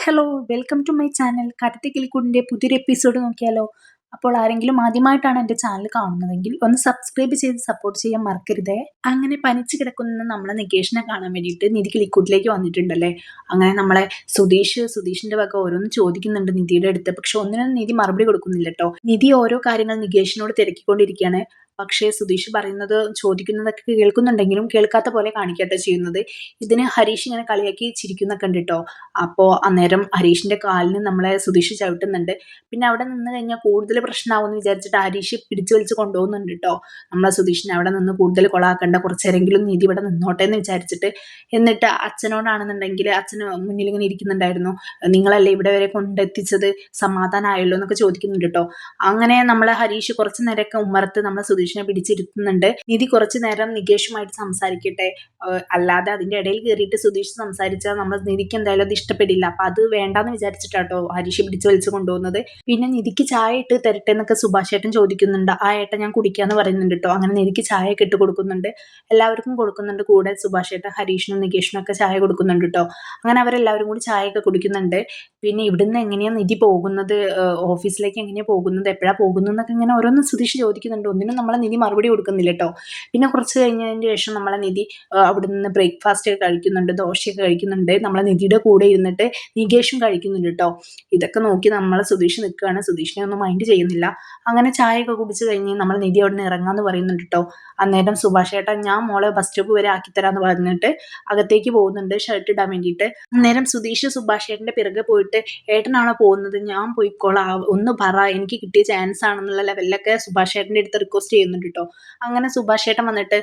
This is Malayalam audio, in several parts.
Hello welcome to my channel. കടത്തി കിളിക്കൂടിൻ്റെ പുതിയൊരു എപ്പിസോഡ് നോക്കിയാലോ. അപ്പോൾ ആരെങ്കിലും ആദ്യമായിട്ടാണ് എൻ്റെ ചാനൽ കാണുന്നതെങ്കിൽ ഒന്ന് സബ്സ്ക്രൈബ് ചെയ്ത് സപ്പോർട്ട് ചെയ്യാൻ മറക്കരുതേ. അങ്ങനെ പനിച്ച് കിടക്കുന്ന നമ്മളെ നികേഷിനെ കാണാൻ വേണ്ടിയിട്ട് നിധി കിളിക്കൂട്ടിലേക്ക് വന്നിട്ടുണ്ടല്ലേ. അങ്ങനെ നമ്മളെ സുധീഷിന്റെ വക ഓരോന്ന് ചോദിക്കുന്നുണ്ട് നിധിയുടെ അടുത്ത്. പക്ഷെ ഒന്നിനും നിധി മറുപടി കൊടുക്കുന്നില്ല കേട്ടോ. നിധി ഓരോ കാര്യങ്ങൾ നികേഷിനോട് തിരക്കിക്കൊണ്ടിരിക്കുകയാണ്. പക്ഷേ സുധീഷ് പറയുന്നത് ചോദിക്കുന്നതൊക്കെ കേൾക്കുന്നുണ്ടെങ്കിലും കേൾക്കാത്ത പോലെ കാണിക്കട്ടെ ചെയ്യുന്നത്. ഇതിന് ഹരീഷ് ഇങ്ങനെ കളിയാക്കി ചിരിക്കുന്നൊക്കെ ഉണ്ട് കേട്ടോ. അപ്പോൾ അന്നേരം ഹരീഷിന്റെ കാലിന് നമ്മളെ സുധീഷ് ചവിട്ടുന്നുണ്ട്. പിന്നെ അവിടെ നിന്ന് കഴിഞ്ഞാൽ കൂടുതൽ പ്രശ്നമാവുമെന്ന് വിചാരിച്ചിട്ട് ഹരീഷ് പിടിച്ചു വലിച്ച് കൊണ്ടുപോകുന്നുണ്ട് കേട്ടോ. നമ്മളെ സുധീഷിനെ അവിടെ നിന്ന് കൂടുതൽ കൊളാക്കണ്ട, കുറച്ചേരെങ്കിലും നീതി ഇവിടെ നിന്നോട്ടെ എന്ന് വിചാരിച്ചിട്ട്. എന്നിട്ട് അച്ഛനോടാണെന്നുണ്ടെങ്കിൽ അച്ഛന് മുന്നിൽ ഇങ്ങനെ ഇരിക്കുന്നുണ്ടായിരുന്നു. നിങ്ങളല്ലേ ഇവിടെ വരെ കൊണ്ടെത്തിച്ചത്, സമാധാനമായല്ലോ എന്നൊക്കെ ചോദിക്കുന്നുണ്ട് കേട്ടോ. അങ്ങനെ നമ്മളെ ഹരീഷ് കുറച്ചു നേരമൊക്കെ ഉമ്മറത്ത് നമ്മളെ സുധീഷിനെ പിടിച്ചിരുത്തുന്നുണ്ട്. നിധി കുറച്ചു നേരം നികേഷുമായിട്ട് സംസാരിക്കട്ടെ, അല്ലാതെ അതിന്റെ ഇടയിൽ കയറിയിട്ട് സുധീഷ് സംസാരിച്ചാൽ നമ്മൾ നിധിക്ക് എന്തായാലും അത് ഇഷ്ടപ്പെടില്ല. അപ്പൊ അത് വേണ്ടാന്ന് വിചാരിച്ചിട്ടാട്ടോ ഹരീഷ് പിടിച്ചു വലിച്ചു കൊണ്ടുപോകുന്നത്. പിന്നെ നിധിക്ക് ചായ ഇട്ട് തരട്ടെ എന്നൊക്കെ സുഭാഷ് ഏട്ടൻ ചോദിക്കുന്നുണ്ട്. ആ ഏട്ടൻ ഞാൻ കുടിക്കാന്ന് പറയുന്നുണ്ട് കേട്ടോ. അങ്ങനെ നിധിക്ക് ചായ ഒക്കെ ഇട്ട് കൊടുക്കുന്നുണ്ട്, എല്ലാവർക്കും കൊടുക്കുന്നുണ്ട്. കൂടെ സുഭാഷ് ഏട്ടൻ ഹരീഷിനും നികേഷിനും ഒക്കെ ചായ കൊടുക്കുന്നുണ്ട് കേട്ടോ. അങ്ങനെ അവരെല്ലാവരും കൂടി ചായ ഒക്കെ കുടിക്കുന്നുണ്ട്. പിന്നെ ഇവിടുന്ന് എങ്ങനെയാ നിധി പോകുന്നത്, ഓഫീസിലേക്ക് എങ്ങനെയാ പോകുന്നത്, എപ്പോഴാ പോകുന്നത് എന്നൊക്കെ ഇങ്ങനെ ഓരോന്ന് സുധീഷ് ചോദിക്കുന്നുണ്ട്. ഒന്നിനും നമ്മളെ നിധി മറുപടി കൊടുക്കുന്നില്ല കേട്ടോ. പിന്നെ കുറച്ച് കഴിഞ്ഞതിന് ശേഷം നമ്മളെ നിധി അവിടെ നിന്ന് ബ്രേക്ക്ഫാസ്റ്റ് ഒക്കെ കഴിക്കുന്നുണ്ട്, ദോശയൊക്കെ കഴിക്കുന്നുണ്ട്. നമ്മളെ നിധിയുടെ കൂടെ ഇരുന്നിട്ട് നികേഷും കഴിക്കുന്നുണ്ട് കേട്ടോ. ഇതൊക്കെ നോക്കി നമ്മളെ സുധീഷ് നിൽക്കുകയാണ്. സുധീഷിനെ ഒന്നും മൈൻഡ് ചെയ്യുന്നില്ല. അങ്ങനെ ചായയൊക്കെ കുടിച്ച് കഴിഞ്ഞ് നമ്മൾ നിധി അവിടെ നിന്ന് ഇറങ്ങാന്ന് പറയുന്നുണ്ട് കേട്ടോ. അന്നേരം സുഭാഷ് ഏട്ടൻ ഞാൻ മോളെ ബസ് സ്റ്റോപ്പ് വരെ ആക്കിത്തരാന്ന് പറഞ്ഞിട്ട് അകത്തേക്ക് പോകുന്നുണ്ട് ഷർട്ട് ഇടാൻ വേണ്ടിയിട്ട്. അന്നേരം സുധീഷ് സുഭാഷ് ഏട്ടന്റെ പിറകെ പോയിട്ട് ഏട്ടനാണോ പോകുന്നത്, ഞാൻ പോയിക്കോളാം, ഒന്ന് പറ, എനിക്ക് കിട്ടിയ ചാൻസ് ആണെന്നുള്ള ലെവലിലൊക്കെ സുഭാഷ് ഏട്ടന്റെ അടുത്ത് റിക്വസ്റ്റ് ചെയ്യുന്നുണ്ട് കേട്ടോ. അങ്ങനെ സുഭാഷ് ഏട്ടൻ വന്നിട്ട്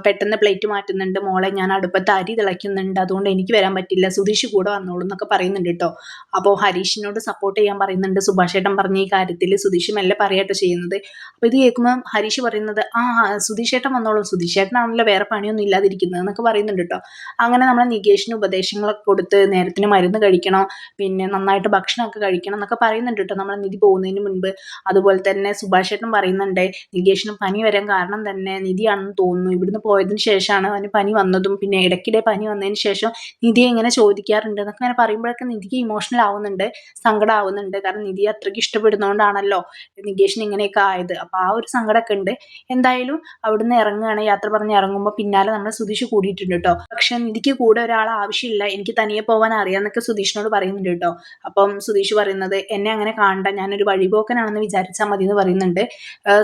പെട്ടെന്ന് പ്ലേറ്റ് മാറ്റുന്നുണ്ട്. മോളെ ഞാൻ അടുപ്പത്ത് അരി തിളയ്ക്കുന്നുണ്ട്, അതുകൊണ്ട് എനിക്ക് വരാൻ പറ്റില്ല, സുധീഷ് കൂടെ വന്നോളൂ എന്നൊക്കെ പറയുന്നുണ്ട് കേട്ടോ. അപ്പോൾ ഹരീഷിനോട് സപ്പോർട്ട് ചെയ്യാൻ പറയുന്നുണ്ട്. സുഭാഷ് ഏട്ടൻ പറഞ്ഞ ഈ കാര്യത്തിൽ സുധീഷ് മെല്ലെ പറയാട്ടോ ചെയ്യുന്നത്. അപ്പോൾ ഇത് കേൾക്കുമ്പോൾ ഹരീഷ് പറയുന്നത് സുധീഷ് ഏട്ടൻ വന്നോളൂ, സുധീഷ് ഏട്ടനാണല്ലോ വേറെ പണിയൊന്നും ഇല്ലാതിരിക്കുന്നത് എന്നൊക്കെ പറയുന്നുണ്ട് കേട്ടോ. അങ്ങനെ നമ്മൾ നികേഷിന് ഉപദേശങ്ങളൊക്കെ കൊടുത്ത് നേരത്തിന് മരുന്ന് കഴിക്കണം, പിന്നെ നന്നായിട്ട് ഭക്ഷണമൊക്കെ കഴിക്കണം എന്നൊക്കെ പറയുന്നുണ്ട് കേട്ടോ നമ്മൾ നിധി പോകുന്നതിന് മുൻപ്. അതുപോലെ തന്നെ സുഭാഷ് ഏട്ടൻ പറയുന്നുണ്ട് നികേഷിന് പനി വരാൻ കാരണം തന്നെ നിധിയാണെന്ന് തോന്നുന്നു. ഇവിടുന്ന് പോയതിന് ശേഷമാണ് അവന് പനി വന്നതും, പിന്നെ ഇടയ്ക്കിടെ പനി വന്നതിന് ശേഷം നിധിയെ ഇങ്ങനെ ചോദിക്കാറുണ്ട് എന്നൊക്കെ ഇങ്ങനെ പറയുമ്പോഴൊക്കെ നിധിക്ക് ഇമോഷണൽ ആവുന്നുണ്ട്, സങ്കടം ആവുന്നുണ്ട്. കാരണം നിധിയെ അത്രയ്ക്ക് ഇഷ്ടപ്പെടുന്നതുകൊണ്ടാണല്ലോ നികേഷിന് ഇങ്ങനെയൊക്കെ ആയത്. അപ്പോൾ ആ ഒരു സങ്കടമൊക്കെ ഉണ്ട്. എന്തായാലും അവിടുന്ന് ഇറങ്ങുകയാണ്. യാത്ര പറഞ്ഞ് ഇറങ്ങുമ്പോൾ പിന്നാലെ നമ്മുടെ സുധീഷ് കൂടിയിട്ടുണ്ട് കേട്ടോ. പക്ഷെ നിധിക്ക് കൂടെ ഒരാൾ ആവശ്യമില്ല, എനിക്ക് തനിയെ പോകാൻ അറിയാമെന്നൊക്കെ സുധീഷിനോട് പറയുന്നുണ്ട് കേട്ടോ. അപ്പം സുധീഷ് പറയുന്നത് എന്നെ അങ്ങനെ കാണണ്ട, ഞാനൊരു വഴിപോക്കനാണെന്ന് വിചാരിച്ചാൽ മതി എന്ന് പറയുന്നുണ്ട്.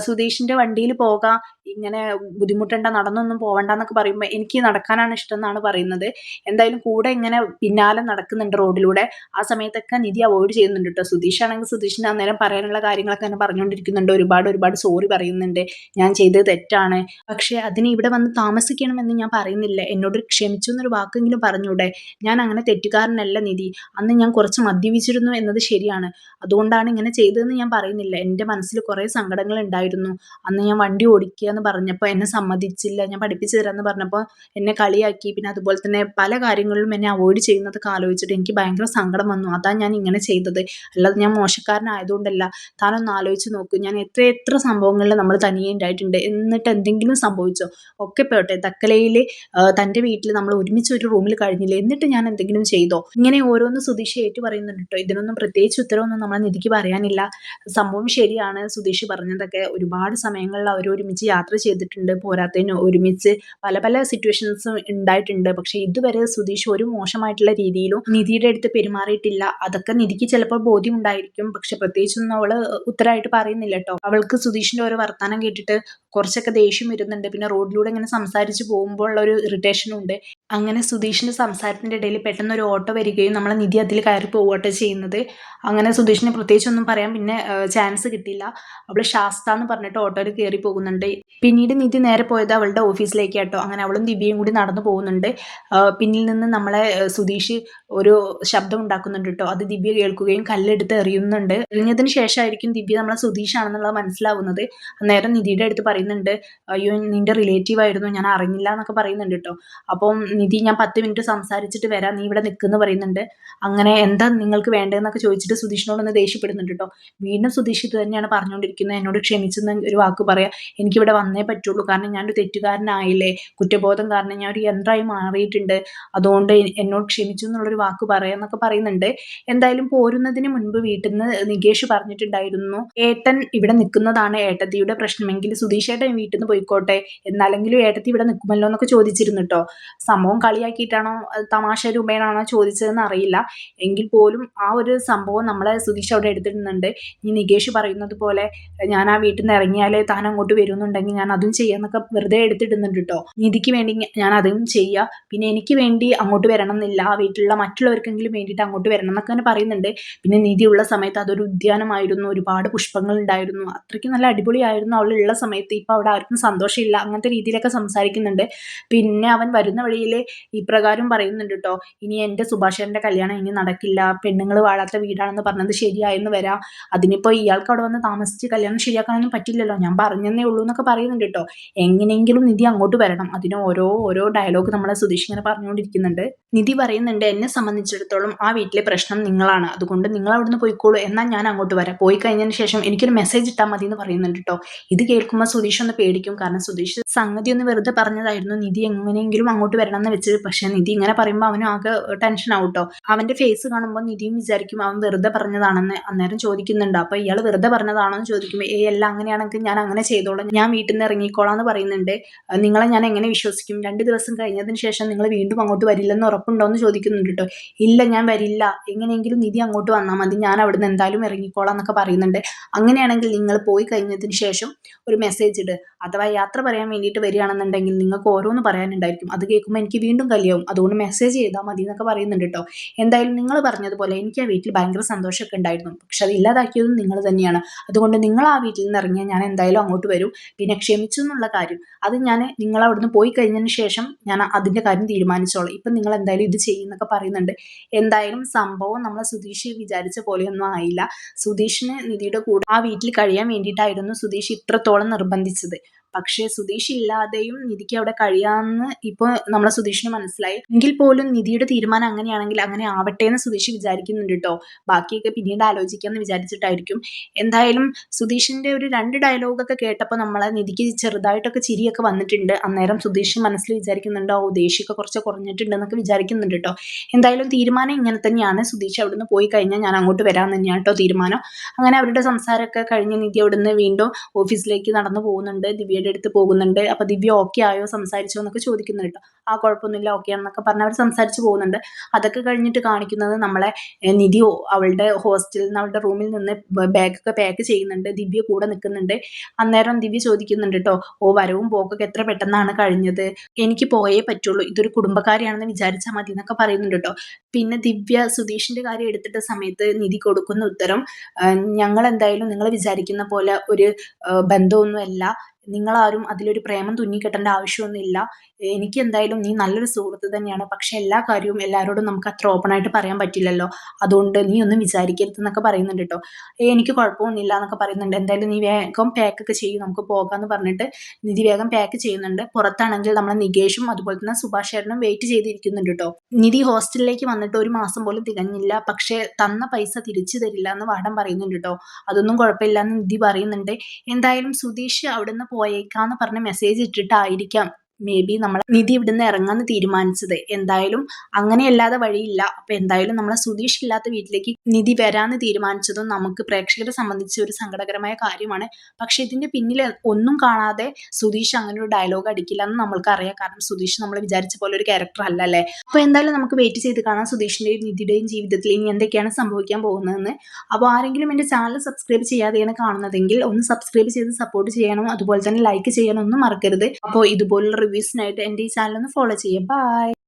സുധീഷിന്റെ വണ്ടിയിൽ പോകാം, ഇങ്ങനെ ബുദ്ധിമുട്ടണ്ട, നടന്നൊന്നും പോവണ്ട എന്നൊക്കെ പറയുമ്പോൾ എനിക്ക് നടക്കാനാണ് ഇഷ്ടം എന്നാണ് പറയുന്നത്. എന്തായാലും കൂടെ ഇങ്ങനെ പിന്നാലെ നടക്കുന്നുണ്ട് റോഡിലൂടെ. ആ സമയത്തൊക്കെ നിധി അവോയ്ഡ് ചെയ്യുന്നുണ്ട് കേട്ടോ. സുധീഷ് ആണെങ്കിൽ സുധീഷിന് അന്നേരം പറയാനുള്ള കാര്യങ്ങളൊക്കെ തന്നെ പറഞ്ഞുകൊണ്ടിരിക്കുന്നുണ്ട്. ഒരുപാട് സോറി പറയുന്നുണ്ട്, ഞാൻ ചെയ്തത് തെറ്റാണ്, പക്ഷേ അതിന് ഇവിടെ വന്ന് താമസിക്കണമെന്ന് ഞാൻ പറയുന്നില്ല, എന്നോട് ക്ഷമിച്ചു എന്നൊരു വാക്കെങ്കിലും പറഞ്ഞൂടെ, ഞാൻ അങ്ങനെ തെറ്റുകാരനല്ല നിധി, അന്ന് ഞാൻ കുറച്ച് മദ്യപിച്ചിരുന്നു എന്നത് ശരിയാണ്, അതുകൊണ്ടാണ് ഇങ്ങനെ ചെയ്തതെന്ന് ഞാൻ പറയുന്നില്ല. എൻ്റെ മനസ്സിൽ കുറേ സങ്കടങ്ങൾ ഉണ്ടായിരുന്നു. അന്ന് ഞാൻ വണ്ടി ഓടിക്കുക എന്ന് പറഞ്ഞപ്പോൾ എന്നെ സമ്മതിച്ചില്ല, ഞാൻ പഠിപ്പിച്ചു തരാമെന്ന് പറഞ്ഞപ്പോൾ എന്നെ കളിയാക്കി, പിന്നെ അതുപോലെ തന്നെ പല കാര്യങ്ങളിലും എന്നെ അവോയ്ഡ് ചെയ്യുന്നതൊക്കെ ആലോചിച്ചിട്ട് എനിക്ക് ഭയങ്കര സങ്കടം വന്നു, അതാണ് ഞാൻ ഇങ്ങനെ ചെയ്തത്, അല്ലാതെ ഞാൻ മോശക്കാരനായതുകൊണ്ടല്ല. താനൊന്ന് ആലോചിച്ച് നോക്ക്, ഞാൻ എത്ര സംഭവങ്ങളിൽ നമ്മൾ തനിയെ ഉണ്ടായിട്ടുണ്ട്, എന്നിട്ട് എന്തെങ്കിലും സംഭവിച്ചോ, ഒക്കെ പോട്ടെ, തക്കലയിൽ തൻ്റെ വീട്ടിൽ നമ്മൾ ഒരുമിച്ച് ഒരു റൂമിൽ കഴിഞ്ഞില്ലേ, എന്നിട്ട് ഞാൻ എന്തെങ്കിലും ചെയ്തോ, ഇങ്ങനെ ഓരോന്ന് സുധീഷ് ഏറ്റു പറയുന്നുണ്ട് കേട്ടോ. ഇതിനൊന്നും പ്രത്യേകിച്ച് ഉത്തരവൊന്നും നമ്മളെ നിധിക്ക് പറയാനില്ല. സംഭവം ശരിയാണ് സുധീഷ് പറഞ്ഞതൊക്കെ. ഒരുപാട് സമയങ്ങളിൽ അവർ ഒരുമിച്ച് യാത്ര ചെയ്തിട്ടുണ്ട്, പോരാത്തതിന് ഒരുമിച്ച് പല സിറ്റുവേഷൻസും ഉണ്ടായിട്ടുണ്ട്. പക്ഷെ ഇതുവരെ സുധീഷ് ഒരു മോശമായിട്ടുള്ള രീതിയിലും നിധിയുടെ അടുത്ത് പെരുമാറിയിട്ടില്ല. അതൊക്കെ നിധിക്ക് ചിലപ്പോൾ ബോധ്യം ഉണ്ടായിരിക്കും, പക്ഷെ പ്രത്യേകിച്ചൊന്നും അവള് ഉത്തരമായിട്ട് പറയുന്നില്ല കേട്ടോ. അവൾക്ക് സുധീഷിന്റെ ഓരോ വർത്താനം കേട്ടിട്ട് കുറച്ചൊക്കെ ദേഷ്യം വരുന്നുണ്ട്. പിന്നെ റോഡിലൂടെ ഇങ്ങനെ സംസാരിച്ച് പോകുമ്പോൾ ഉള്ള ഒരു ഇറിറ്റേഷനും ഉണ്ട്. അങ്ങനെ സുധീഷിന്റെ സംസാരത്തിന്റെ ഇടയിൽ പെട്ടെന്ന് ഒരു ഓട്ടോ വരികയും നമ്മളെ നിധി അതിൽ കയറി പോവുകട്ടോ ചെയ്യുന്നത്. അങ്ങനെ സുധീഷിന് പ്രത്യേകിച്ചൊന്നും പറയാൻ പിന്നെ ചാൻസ് കിട്ടില്ല. അവൾ ശാസ്ത എന്ന് പറഞ്ഞിട്ട് ഓട്ടോയിൽ കയറി പോകുന്നുണ്ട്. പിന്നീട് നിധി നേരെ പോയത് അവളുടെ ഓഫീസിലേക്ക് കേട്ടോ. അങ്ങനെ അവളും ദിവ്യയും കൂടി നടന്നു പോകുന്നുണ്ട്. പിന്നിൽ നിന്ന് നമ്മളെ സുധീഷ് ഒരു ശബ്ദം ഉണ്ടാക്കുന്നുണ്ട് കേട്ടോ. അത് ദിവ്യ കേൾക്കുകയും കല്ലെടുത്ത് എറിയുന്നുണ്ട്. എറിഞ്ഞതിന് ശേഷമായിരിക്കും ദിവ്യ നമ്മളെ സുധീഷാണെന്നുള്ളത് മനസ്സിലാവുന്നത്. അന്നേരം നിധിയുടെ അടുത്ത് പറയുന്നുണ്ട്, അയ്യോ നിന്റെ റിലേറ്റീവ് ആയിരുന്നു, ഞാൻ അറിഞ്ഞില്ല എന്നൊക്കെ പറയുന്നുണ്ട് കേട്ടോ. അപ്പം നിധി ഞാൻ 10 മിനിറ്റ് സംസാരിച്ചിട്ട് വരാം, നീ ഇവിടെ നിൽക്കുമെന്ന് പറയുന്നുണ്ട്. അങ്ങനെ എന്താ നിങ്ങൾക്ക് വേണ്ടതെന്നൊക്കെ ചോദിച്ചിട്ട് സുധീഷിനോടൊന്ന് ദേഷ്യപ്പെടുന്നുണ്ട് കേട്ടോ. വീണ്ടും സുധീഷ് ഇത് തന്നെയാണ് പറഞ്ഞുകൊണ്ടിരിക്കുന്നത്. എന്നോട് ക്ഷമിച്ചെന്ന് ഒരു വാക്ക് പറയാം, എനിക്കിവിടെ വന്നേ പറ്റുള്ളൂ, കാരണം ഞാനൊരു തെറ്റുകാരനായില്ലേ, കുറ്റബോധം കാരണം ഞാൻ ഒരു യന്ത്രമായി മാറിയിട്ടുണ്ട്, അതുകൊണ്ട് എന്നോട് ക്ഷമിച്ചു എന്നുള്ളൊരു വാക്ക് പറയാന്നൊക്കെ പറയുന്നുണ്ട്. എന്തായാലും പോരുന്നതിന് മുൻപ് വീട്ടിൽ നിന്ന് നികേഷ് പറഞ്ഞിട്ടുണ്ടായിരുന്നു, ഏട്ടൻ ഇവിടെ നിൽക്കുന്നതാണ് ഏട്ടത്തിയുടെ പ്രശ്നമെങ്കിൽ സുധീഷ് ഏട്ടൻ വീട്ടിൽ നിന്ന് പോയിക്കോട്ടെ, എന്നാലെങ്കിലും ഏട്ടത്തി ഇവിടെ നിൽക്കുമല്ലോ എന്നൊക്കെ ചോദിച്ചിരുന്നു കേട്ടോ. സംഭവം കളിയാക്കിയിട്ടാണോ തമാശ രൂപേണാണോ ചോദിച്ചതെന്ന് അറിയില്ല. എങ്കിൽ പോലും ആ ഒരു സംഭവം നമ്മളെ സുധീഷ് അവിടെ എടുത്തിടുന്നുണ്ട്. ഈ നികേഷ് പറയുന്നത് പോലെ ഞാൻ ആ വീട്ടിൽ നിന്ന് ഇറങ്ങിയാലേ താൻ അങ്ങോട്ട് വരുന്നുണ്ടെങ്കിൽ ഞാൻ അതും ചെയ്യാന്നൊക്കെ വെറുതെ എടുത്തിടുന്നുണ്ട് കേട്ടോ. നിധിക്ക് വേണ്ടി ഞാൻ അതും ചെയ്യുക, പിന്നെ എനിക്ക് വേണ്ടി അങ്ങോട്ട് വരണം എന്നില്ല, ആ വീട്ടിലുള്ള മറ്റുള്ളവർക്കെങ്കിലും വേണ്ടിയിട്ട് അങ്ങോട്ട് വരണം എന്നൊക്കെ തന്നെ പറയുന്നുണ്ട്. പിന്നെ നിധി ഉള്ള സമയത്ത് അതൊരു ഉദ്യാനമായിരുന്നു, ഒരുപാട് പുഷ്പങ്ങൾ ഉണ്ടായിരുന്നു, അത്രയ്ക്ക് നല്ല അടിപൊളിയായിരുന്നു അവളുള്ള സമയത്ത്. ഇപ്പം അവിടെ ആർക്കും സന്തോഷമില്ല, അങ്ങനത്തെ രീതിയിലൊക്കെ സംസാരിക്കുന്നുണ്ട്. പിന്നെ അവൻ വരുന്ന വഴിയിൽ ഇപ്രകാരം പറയുന്നുണ്ട് കേട്ടോ, ഇനി എൻ്റെ സുഭാഷേട്ടൻ്റെ കല്യാണം ഇനി നടക്കില്ല, പെണ്ണുങ്ങൾ വാഴാത്ത വീടാണെന്ന് പറഞ്ഞത് ശരിയായെന്ന് വരാം, അതിനിപ്പോൾ ഇയാൾക്ക് അവിടെ വന്ന് താമസിച്ച് കല്യാണം ശരിയാക്കാനൊന്നും പറ്റില്ലല്ലോ, ഞാൻ പറഞ്ഞതേ ഉള്ളൂ എന്നൊക്കെ പറയുന്നുണ്ട് കേട്ടോ. എങ്ങനെയെങ്കിലും നിധി അങ്ങോട്ട് വരണം, അതിന് ഓരോ ഡയലോഗ് നമ്മളെ സുധീഷ് ഇങ്ങനെ പറഞ്ഞുകൊണ്ടിരിക്കുന്നുണ്ട്. നിധി പറയുന്നുണ്ട്, എന്നെ സംബന്ധിച്ചിടത്തോളം ആ വീട്ടിലെ പ്രശ്നം നിങ്ങളാണ്, അതുകൊണ്ട് നിങ്ങൾ അവിടുന്ന് പോയിക്കോളൂ, എന്നാൽ ഞാൻ അങ്ങോട്ട് വരാം, പോയി കഴിഞ്ഞതിന് ശേഷം എനിക്കൊരു മെസ്സേജ് ഇട്ടാൽ മതി എന്ന് പറയുന്നുണ്ട് കേട്ടോ. ഇത് കേൾക്കുമ്പോൾ സുധീഷ് ഒന്ന് പേടിക്കും, കാരണം സുധീഷ് സംഗതി ഒന്ന് വെറുതെ പറഞ്ഞതായിരുന്നു, നിധി എങ്ങനെയെങ്കിലും അങ്ങോട്ട് വരണം എന്ന് വെച്ച്. പക്ഷെ നിധി ഇങ്ങനെ പറയുമ്പോൾ അവനും ആകെ ടെൻഷൻ ആവും കേട്ടോ. അവന്റെ ഫേസ് കാണുമ്പോൾ നിധിയും വിചാരിക്കും അവൻ വെറുതെ പറഞ്ഞതാണെന്ന്. അന്നേരം ചോദിക്കുന്നുണ്ട്, അപ്പൊ ഇയാൾ വെറുതെ പറഞ്ഞതാണോ എന്ന് ചോദിക്കുമ്പോൾ എല്ലാം അങ്ങനെയാണെങ്കിൽ ഞാൻ അങ്ങനെ ചെയ്തോളാം, ഞാൻ വീട്ടിൽ നിന്ന് ഇറങ്ങിക്കോളാം എന്ന് പറയുന്നുണ്ട്. നിങ്ങളെ ഞാൻ എങ്ങനെ വിശ്വസിക്കും, 2 ദിവസം കഴിഞ്ഞതിന് ശേഷം നിങ്ങൾ വീണ്ടും അങ്ങോട്ട് വരില്ലെന്ന് ഉറപ്പുണ്ടോ എന്ന് ചോദിക്കുന്നുണ്ട് കേട്ടോ. ഇല്ല, ഞാൻ വരില്ല, എങ്ങനെയെങ്കിലും നിധി അങ്ങോട്ട് വന്നാൽ മതി, ഞാൻ അവിടുന്ന് എന്തായാലും ഇറങ്ങിക്കോളാം എന്നൊക്കെ പറയുന്നുണ്ട്. അങ്ങനെയാണെങ്കിൽ നിങ്ങൾ പോയി കഴിഞ്ഞതിന് ശേഷം ഒരു മെസ്സേജ് ഇട്, അഥവാ യാത്ര പറയാൻ വേണ്ടിയിട്ട് വരികയാണെന്നുണ്ടെങ്കിൽ നിങ്ങൾക്ക് ഓരോന്ന് പറയാനുണ്ടായിരിക്കും, അത് കേൾക്കുമ്പോൾ എനിക്ക് വീണ്ടും കലിയാവും, അതുകൊണ്ട് മെസ്സേജ് ചെയ്താൽ മതി എന്നൊക്കെ പറയുന്നുണ്ട് കേട്ടോ. എന്തായാലും നിങ്ങൾ പറഞ്ഞതുപോലെ എനിക്ക് ആ വീട്ടിൽ ഭയങ്കര സന്തോഷമൊക്കെ ഉണ്ടായിരുന്നു, പക്ഷെ അത് ഇല്ലാതാക്കിയതും നിങ്ങൾ തന്നെയാണ്, അതുകൊണ്ട് നിങ്ങൾ ആ വീട്ടിൽ നിന്ന് ഇറങ്ങിയാൽ ഞാൻ എന്തായാലും അങ്ങോട്ട് വരും. പിന്നെ ക്ഷമിച്ചു എന്നുള്ള കാര്യം അത് ഞാൻ നിങ്ങൾ അവിടുന്ന് പോയി കഴിഞ്ഞതിന് ശേഷം ഞാൻ അതിൻ്റെ കാര്യം തീരുമാനിച്ചോളാം, ഇപ്പം നിങ്ങൾ എന്തായാലും ഇത് ചെയ്യുന്നൊക്കെ പറയുന്നുണ്ട്. എന്തായാലും സംഭവം നമ്മളെ സുധീഷ് വിചാരിച്ച പോലെയൊന്നും ആയില്ല. സുധീഷിന് നിധിയുടെ കൂടെ ആ വീട്ടിൽ കഴിയാൻ വേണ്ടിയിട്ടായിരുന്നു സുധീഷ് ഇത്രത്തോളം നിർബന്ധിച്ചത്. പക്ഷേ സുധീഷ് ഇല്ലാതെയും നിധിക്ക് അവിടെ കഴിയാമെന്ന് ഇപ്പോൾ നമ്മളെ സുധീഷിന് മനസ്സിലായി. എങ്കിൽ പോലും നിധിയുടെ തീരുമാനം അങ്ങനെയാണെങ്കിൽ അങ്ങനെ ആവട്ടെ എന്ന് സുധീഷ് വിചാരിക്കുന്നുണ്ട് കേട്ടോ. ബാക്കിയൊക്കെ പിന്നീട് ആലോചിക്കാമെന്ന് വിചാരിച്ചിട്ടായിരിക്കും. എന്തായാലും സുധീഷിൻ്റെ ഒരു 2 ഡയലോഗൊക്കെ കേട്ടപ്പോൾ നമ്മളെ നിധിക്ക് ചെറുതായിട്ടൊക്കെ ചിരിയൊക്കെ വന്നിട്ടുണ്ട്. അന്നേരം സുധീഷ് മനസ്സിൽ വിചാരിക്കുന്നുണ്ട്, ഓ ദേഷ്യമൊക്കെ കുറച്ച് കുറഞ്ഞിട്ടുണ്ട് എന്നൊക്കെ വിചാരിക്കുന്നുണ്ട് കേട്ടോ. എന്തായാലും തീരുമാനം ഇങ്ങനെ തന്നെയാണ്, സുധീഷ് അവിടുന്ന് പോയി കഴിഞ്ഞാൽ ഞാൻ അങ്ങോട്ട് വരാൻ തന്നെയാണ് കേട്ടോ തീരുമാനം. അങ്ങനെ അവരുടെ സംസാരമൊക്കെ കഴിഞ്ഞ് നിധി അവിടുന്ന് വീണ്ടും ഓഫീസിലേക്ക് നടന്നു പോകുന്നുണ്ട്, ദിവ്യയുടെ അടുത്ത് പോകുന്നുണ്ട്. അപ്പോൾ ദിവ്യ ഓക്കെ ആയോ, സംസാരിച്ചോ എന്നൊക്കെ ചോദിക്കുന്നുണ്ട് കേട്ടോ. ആ കുഴപ്പമൊന്നുമില്ല, ഓക്കെ ആണെന്നൊക്കെ പറഞ്ഞ് അവർ സംസാരിച്ച് പോകുന്നുണ്ട്. അതൊക്കെ കഴിഞ്ഞിട്ട് കാണിക്കുന്നത് നമ്മളെ നിധി അവളുടെ ഹോസ്റ്റലിൽ നിന്ന് അവളുടെ റൂമിൽ നിന്ന് ബാഗൊക്കെ പാക്ക് ചെയ്യുന്നുണ്ട്, ദിവ്യ കൂടെ നിൽക്കുന്നുണ്ട്. അന്നേരം ദിവ്യ ചോദിക്കുന്നുണ്ട് കേട്ടോ, ഓ വരവും പോക്കൊക്കെ എത്ര പെട്ടെന്നാണ് കഴിഞ്ഞത്, എനിക്ക് പോയേ പറ്റുള്ളൂ, ഇതൊരു കുടുംബക്കാരിയാണെന്ന് വിചാരിച്ചാൽ മതി എന്നൊക്കെ പറയുന്നുണ്ട് കേട്ടോ. പിന്നെ ദിവ്യ സുധീഷിൻ്റെ കാര്യം എടുത്തിട്ട സമയത്ത് നിധി കൊടുക്കുന്ന ഉത്തരം, ഞങ്ങൾ എന്തായാലും നിങ്ങൾ വിചാരിക്കുന്ന പോലെ ഒരു ബന്ധമൊന്നുമല്ല, നിങ്ങളാരും അതിലൊരു പ്രേമം തുന്നിക്കെട്ടേണ്ട ആവശ്യമൊന്നുമില്ല, എനിക്ക് എന്തായാലും നീ നല്ലൊരു സുഹൃത്ത് തന്നെയാണ്, പക്ഷെ എല്ലാ കാര്യവും എല്ലാവരോടും നമുക്ക് അത്ര ഓപ്പണായിട്ട് പറയാൻ പറ്റില്ലല്ലോ, അതുകൊണ്ട് നീ ഒന്നും വിചാരിക്കരുത് എന്നൊക്കെ പറയുന്നുണ്ട് കേട്ടോ. എനിക്ക് കുഴപ്പമൊന്നുമില്ല എന്നൊക്കെ പറയുന്നുണ്ട്. എന്തായാലും നീ വേഗം പാക്കൊക്കെ ചെയ്യും, നമുക്ക് പോകാമെന്ന് പറഞ്ഞിട്ട് നിധി വേഗം പാക്ക് ചെയ്യുന്നുണ്ട്. പുറത്താണെങ്കിൽ നമ്മളെ നികേഷും അതുപോലെ തന്നെ സുഭാഷ് ചേട്ടനും വെയിറ്റ് ചെയ്തിരിക്കുന്നുണ്ട് കേട്ടോ. നിധി ഹോസ്റ്റലിലേക്ക് വന്നിട്ട് 1 മാസം പോലും തികഞ്ഞില്ല, പക്ഷേ തന്ന പൈസ തിരിച്ചു തരില്ല എന്ന് വാടൻ പറയുന്നുണ്ട് കേട്ടോ. അതൊന്നും കുഴപ്പമില്ല എന്ന് നിധി പറയുന്നുണ്ട്. എന്തായാലും സുധീഷ് അവിടുന്ന് പോയേക്കാന്ന് പറഞ്ഞ് മെസ്സേജ് ഇട്ടിട്ടായിരിക്കാം മേ ബി നമ്മൾ നിധി ഇവിടുന്ന് ഇറങ്ങാന്ന് തീരുമാനിച്ചത്. എന്തായാലും അങ്ങനെയല്ലാതെ വഴിയില്ല. അപ്പോൾ എന്തായാലും നമ്മളെ സുധീഷ് ഇല്ലാത്ത വീട്ടിലേക്ക് നിധി വരാന്ന് തീരുമാനിച്ചതും നമുക്ക് പ്രേക്ഷകരെ സംബന്ധിച്ച് ഒരു സങ്കടകരമായ കാര്യമാണ്. പക്ഷെ ഇതിന്റെ പിന്നിൽ ഒന്നും കാണാതെ സുധീഷ് അങ്ങനെ ഒരു ഡയലോഗ് അടിക്കില്ല എന്ന് നമ്മൾക്ക് അറിയാം, കാരണം സുധീഷ് നമ്മൾ വിചാരിച്ച പോലെ ഒരു ക്യാരക്ടർ അല്ല അല്ലേ. അപ്പോൾ എന്തായാലും നമുക്ക് വെയിറ്റ് ചെയ്ത് കാണാം സുധീഷിന്റെയും നിധിയുടെയും ജീവിതത്തിൽ ഇനി എന്തൊക്കെയാണ് സംഭവിക്കാൻ പോകുന്നതെന്ന്. അപ്പോൾ ആരെങ്കിലും എൻ്റെ ചാനൽ സബ്സ്ക്രൈബ് ചെയ്യാതെയാണ് കാണുന്നതെങ്കിൽ ഒന്ന് സബ്സ്ക്രൈബ് ചെയ്ത് സപ്പോർട്ട് ചെയ്യണം, അതുപോലെ തന്നെ ലൈക്ക് ചെയ്യാനൊന്നും മറക്കരുത്. അപ്പോൾ ഇതുപോലുള്ള റിവ്യൂസിനായിട്ട് എൻ്റെ ഈ ചാനൽ ഒന്ന് ഫോളോ ചെയ്യുക. ബൈ.